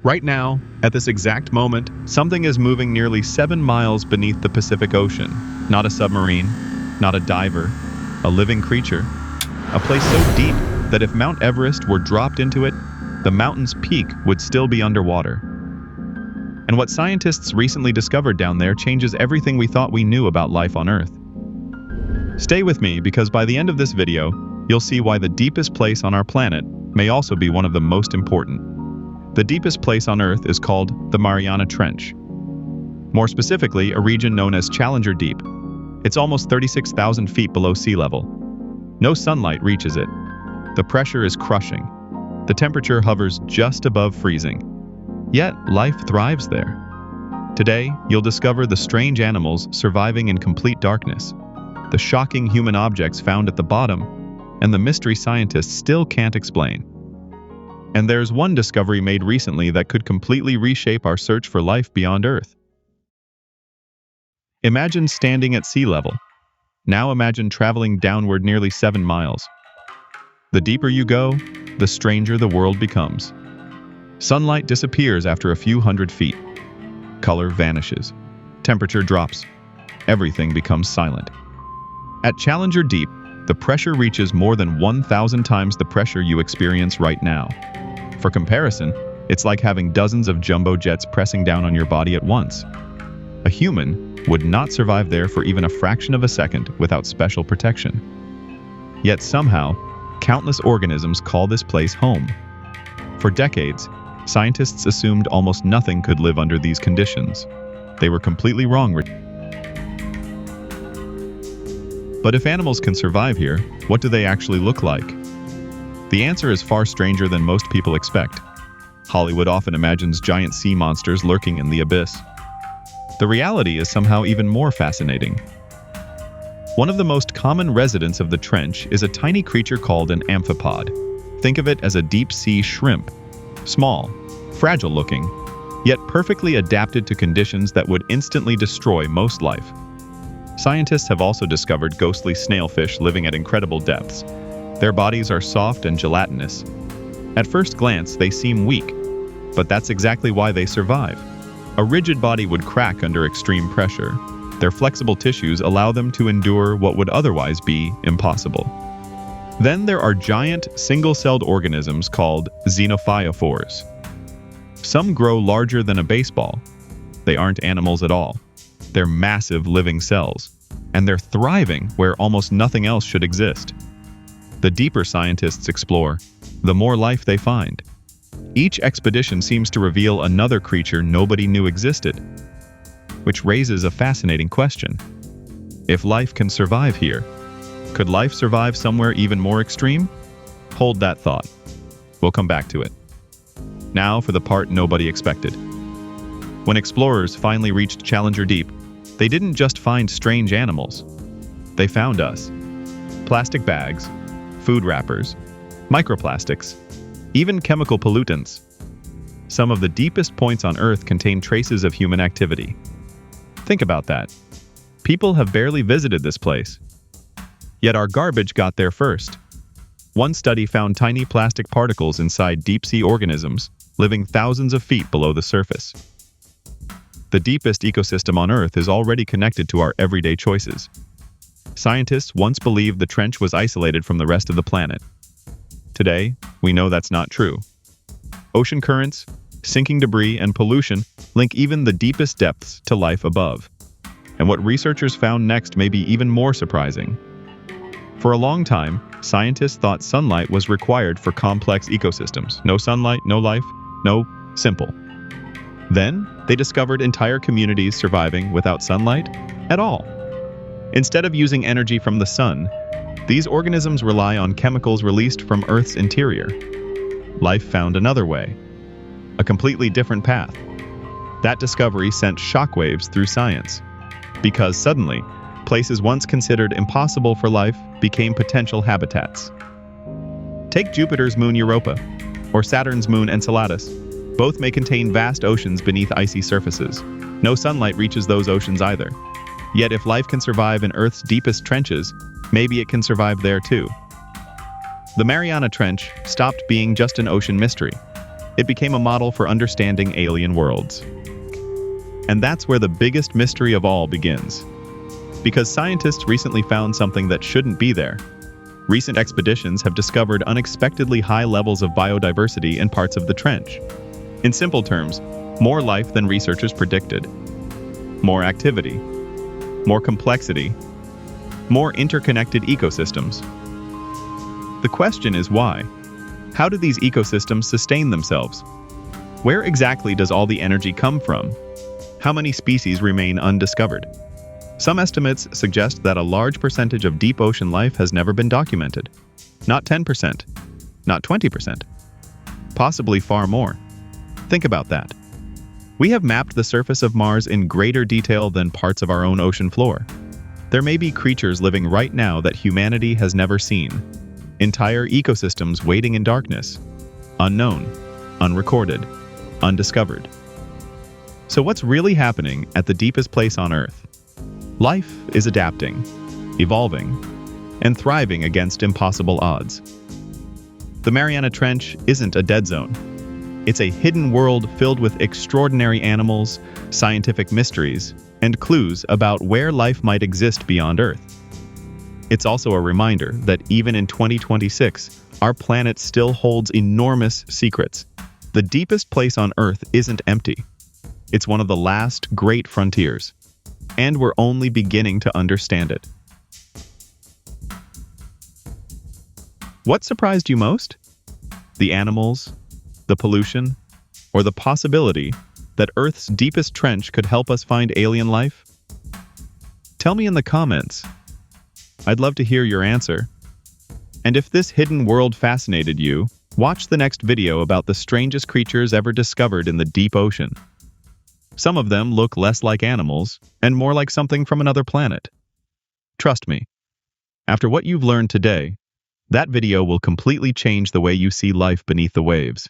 Right now, at this exact moment, something is moving nearly 7 miles beneath the Pacific Ocean. Not a submarine, not a diver, a living creature. A place so deep that if Mount Everest were dropped into it, the mountain's peak would still be underwater. And what scientists recently discovered down there changes everything we thought we knew about life on Earth. Stay with me because by the end of this video, you'll see why the deepest place on our planet may also be one of the most important. The deepest place on Earth is called the Mariana Trench. More specifically, a region known as Challenger Deep. It's almost 36,000 feet below sea level. No sunlight reaches it. The pressure is crushing. The temperature hovers just above freezing. Yet, life thrives there. Today, you'll discover the strange animals surviving in complete darkness, the shocking human objects found at the bottom, and the mystery scientists still can't explain. And there's one discovery made recently that could completely reshape our search for life beyond Earth. Imagine standing at sea level. Now imagine traveling downward nearly 7 miles. The deeper you go, the stranger the world becomes. Sunlight disappears after a few hundred feet. Color vanishes. Temperature drops. Everything becomes silent. At Challenger Deep, the pressure reaches more than 1,000 times the pressure you experience right now. For comparison, it's like having dozens of jumbo jets pressing down on your body at once. A human would not survive there for even a fraction of a second without special protection. Yet somehow, countless organisms call this place home. For decades, scientists assumed almost nothing could live under these conditions. They were completely wrong. But if animals can survive here, what do they actually look like? The answer is far stranger than most people expect. Hollywood often imagines giant sea monsters lurking in the abyss. The reality is somehow even more fascinating. One of the most common residents of the trench is a tiny creature called an amphipod. Think of it as a deep-sea shrimp. Small, fragile-looking, yet perfectly adapted to conditions that would instantly destroy most life. Scientists have also discovered ghostly snailfish living at incredible depths. Their bodies are soft and gelatinous. At first glance, they seem weak, but that's exactly why they survive. A rigid body would crack under extreme pressure. Their flexible tissues allow them to endure what would otherwise be impossible. Then there are giant, single-celled organisms called xenophyophores. Some grow larger than a baseball. They aren't animals at all. They're massive living cells, and they're thriving where almost nothing else should exist. The deeper scientists explore, the more life they find. Each expedition seems to reveal another creature nobody knew existed, which raises a fascinating question. If life can survive here, could life survive somewhere even more extreme? Hold that thought. We'll come back to it. Now for the part nobody expected. When explorers finally reached Challenger Deep, they didn't just find strange animals. They found us. Plastic bags, food wrappers, microplastics, even chemical pollutants. Some of the deepest points on Earth contain traces of human activity. Think about that. People have barely visited this place. Yet our garbage got there first. One study found tiny plastic particles inside deep-sea organisms, living thousands of feet below the surface. The deepest ecosystem on Earth is already connected to our everyday choices. Scientists once believed the trench was isolated from the rest of the planet. Today, we know that's not true. Ocean currents, sinking debris, and pollution link even the deepest depths to life above. And what researchers found next may be even more surprising. For a long time, scientists thought sunlight was required for complex ecosystems. No sunlight, no life, no simple. Then, they discovered entire communities surviving without sunlight at all. Instead of using energy from the sun, these organisms rely on chemicals released from Earth's interior. Life found another way, a completely different path. That discovery sent shockwaves through science, because suddenly, places once considered impossible for life became potential habitats. Take Jupiter's moon Europa, or Saturn's moon Enceladus. Both may contain vast oceans beneath icy surfaces. No sunlight reaches those oceans either. Yet if life can survive in Earth's deepest trenches, maybe it can survive there too. The Mariana Trench stopped being just an ocean mystery. It became a model for understanding alien worlds. And that's where the biggest mystery of all begins. Because scientists recently found something that shouldn't be there. Recent expeditions have discovered unexpectedly high levels of biodiversity in parts of the trench. In simple terms, more life than researchers predicted. More activity. More complexity. More interconnected ecosystems. The question is why? How do these ecosystems sustain themselves? Where exactly does all the energy come from? How many species remain undiscovered? Some estimates suggest that a large percentage of deep ocean life has never been documented. Not 10%, not 20%, possibly far more. Think about that. We have mapped the surface of Mars in greater detail than parts of our own ocean floor. There may be creatures living right now that humanity has never seen. Entire ecosystems waiting in darkness. Unknown, unrecorded, undiscovered. So what's really happening at the deepest place on Earth? Life is adapting, evolving, and thriving against impossible odds. The Mariana Trench isn't a dead zone. It's a hidden world filled with extraordinary animals, scientific mysteries, and clues about where life might exist beyond Earth. It's also a reminder that even in 2026, our planet still holds enormous secrets. The deepest place on Earth isn't empty. It's one of the last great frontiers, and we're only beginning to understand it. What surprised you most? The animals, the pollution, or the possibility that Earth's deepest trench could help us find alien life? Tell me in the comments. I'd love to hear your answer. And if this hidden world fascinated you, watch the next video about the strangest creatures ever discovered in the deep ocean. Some of them look less like animals and more like something from another planet. Trust me, after what you've learned today, that video will completely change the way you see life beneath the waves.